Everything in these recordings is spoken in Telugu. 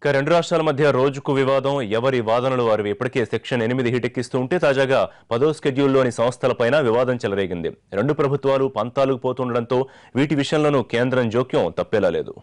రెండు రాష్ట్రాల మధ్య రోజుకు వివాదం, ఎవరి వాదనలు వారు ఇప్పటికే సెక్షన్ 8 హిటెక్కిస్తూ ఉంటే తాజాగా 10వ షెడ్యూల్లోని సంస్థలపైన వివాదం చెలరేగింది. రెండు ప్రభుత్వాలు పంతాలకు పోతుండడంతో వీటి విషయంలోనూ కేంద్రం జోక్యం తప్పేలా లేదు.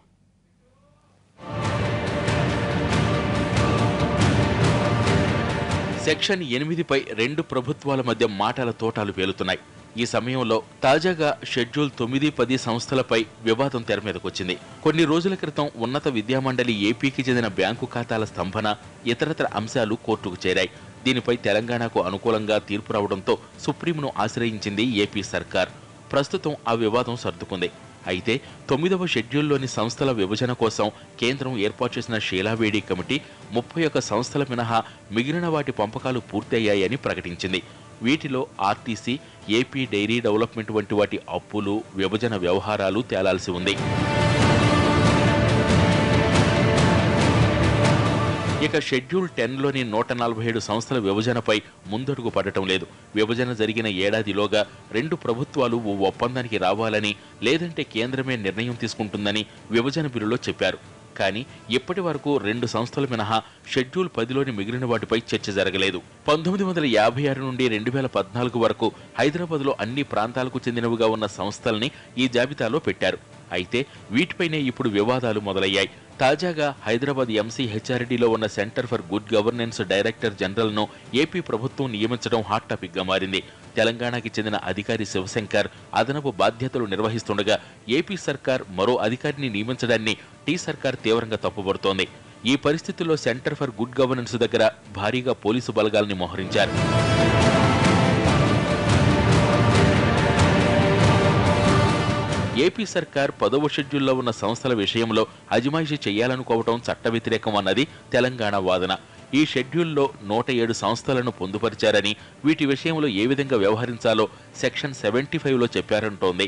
సెక్షన్ 8పై రెండు ప్రభుత్వాల మధ్య మాటల తోటాలు పేలుతున్నాయి. ఈ సమయంలో తాజాగా షెడ్యూల్ 9, 10 సంస్థలపై వివాదం తెరమీదకొచ్చింది. కొన్ని రోజుల క్రితం ఉన్నత విద్యామండలి ఏపీకి చెందిన బ్యాంకు ఖాతాల స్తంభన, ఇతరతర అంశాలు కోర్టుకు చేరాయి. దీనిపై తెలంగాణకు అనుకూలంగా తీర్పు రావడంతో సుప్రీంను ఆశ్రయించింది ఏపీ సర్కార్. ప్రస్తుతం ఆ వివాదం సర్దుకుంది. అయితే 9వ షెడ్యూల్లోని సంస్థల విభజన కోసం కేంద్రం ఏర్పాటు చేసిన షీలావేడి కమిటీ 31 సంస్థల మినహా మిగిలిన వాటి పంపకాలు పూర్తయ్యాయని ప్రకటించింది. వీటిలో ఆర్టీసీ, ఏపీ డైరీ డెవలప్మెంట్ వంటి వాటి అప్పులు, విభజన వ్యవహారాలు తేలాల్సి ఉంది. ఇక షెడ్యూల్ 10లోని 147 సంస్థల విభజనపై ముందడుగు పడటం లేదు. విభజన జరిగిన ఏడాదిలోగా రెండు ప్రభుత్వాలు ఓ ఒప్పందానికి రావాలని, లేదంటే కేంద్రమే నిర్ణయం తీసుకుంటుందని విభజన బిల్లులో చెప్పారు. కానీ ఇప్పటి వరకు రెండు సంస్థలు మినహా షెడ్యూల్ 10లోని మిగిలిన వాటిపై చర్చ జరగలేదు. 1956 నుండి 2014 వరకు హైదరాబాద్లో అన్ని ప్రాంతాలకు చెందినవిగా ఉన్న సంస్థల్ని ఈ జాబితాలో పెట్టారు. అయితే వీటిపైనే ఇప్పుడు వివాదాలు మొదలయ్యాయి. తాజాగా హైదరాబాద్ ఎంసీహెచ్ఆర్డీలో ఉన్న centre for good governance director జనరల్ను ఏపీ ప్రభుత్వం నియమించడం హాట్ టాపిక్గా మారింది. తెలంగాణకి చెందిన అధికారి శివశంకర్ అదనపు బాధ్యతలు నిర్వహిస్తుండగా ఏపీ సర్కార్ మరో అధికారిని నియమించడాన్ని టీ సర్కార్ తీవ్రంగా తప్పుపడుతోంది. ఈ పరిస్థితుల్లో సెంటర్ ఫర్ గుడ్ గవర్నెన్స్ దగ్గర భారీగా పోలీసు బలగాల్ని మోహరించారు. ఏపీ సర్కార్ 10వ షెడ్యూల్లో ఉన్న సంస్థల విషయంలో అజమాయిషీ చేయాలనుకోవటం చట్ట వ్యతిరేకం అన్నది తెలంగాణ వాదన. ఈ షెడ్యూల్లో 107 సంస్థలను పొందుపరిచారని, వీటి విషయంలో ఏ విధంగా వ్యవహరించాలో సెక్షన్ 75లో చెప్పారంటోంది.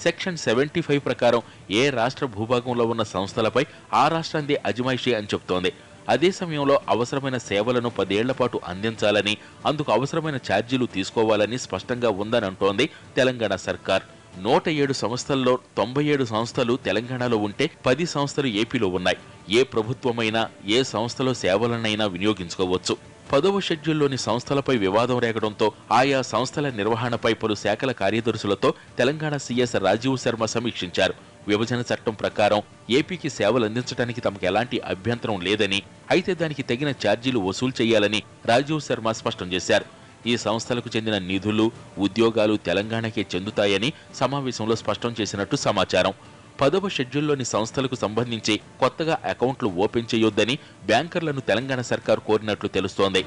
సెక్షన్ 75 ప్రకారం ఏ రాష్ట్ర భూభాగంలో ఉన్న సంస్థలపై ఆ రాష్ట్రాందే అజమాయిషీ అని చెప్తోంది. అదే సమయంలో అవసరమైన సేవలను 10 ఏళ్ల పాటు అందించాలని, అందుకు అవసరమైన ఛార్జీలు తీసుకోవాలని స్పష్టంగా ఉందని అంటోంది తెలంగాణ సర్కార్. 107 సంస్థల్లో 97 సంస్థలు తెలంగాణలో ఉంటే 10 సంస్థలు ఏపీలో ఉన్నాయి. ఏ ప్రభుత్వమైనా ఏ సంస్థలో సేవలనైనా వినియోగించుకోవచ్చు. 10వ షెడ్యూల్లోని సంస్థలపై వివాదం రేగడంతో ఆయా సంస్థల నిర్వహణపై పలు శాఖల కార్యదర్శులతో తెలంగాణ సీఎస్ రాజీవ్ శర్మ సమీక్షించారు. విభజన చట్టం ప్రకారం ఏపీకి సేవలు అందించడానికి తమకు ఎలాంటి అభ్యంతరం లేదని, అయితే దానికి తగిన ఛార్జీలు వసూలు చేయాలని రాజీవ్ శర్మ స్పష్టం చేశారు. ఈ సంస్థలకు చెందిన నిధులు, ఉద్యోగాలు తెలంగాణకే చెందుతాయని సమావేశంలో స్పష్టం చేసినట్టు సమాచారం. 10వ షెడ్యూల్లోని సంస్థలకు సంబంధించి కొత్తగా అకౌంట్లు ఓపెన్ చేయొద్దని బ్యాంకర్లను తెలంగాణ సర్కార్ కోరినట్లు తెలుస్తోంది.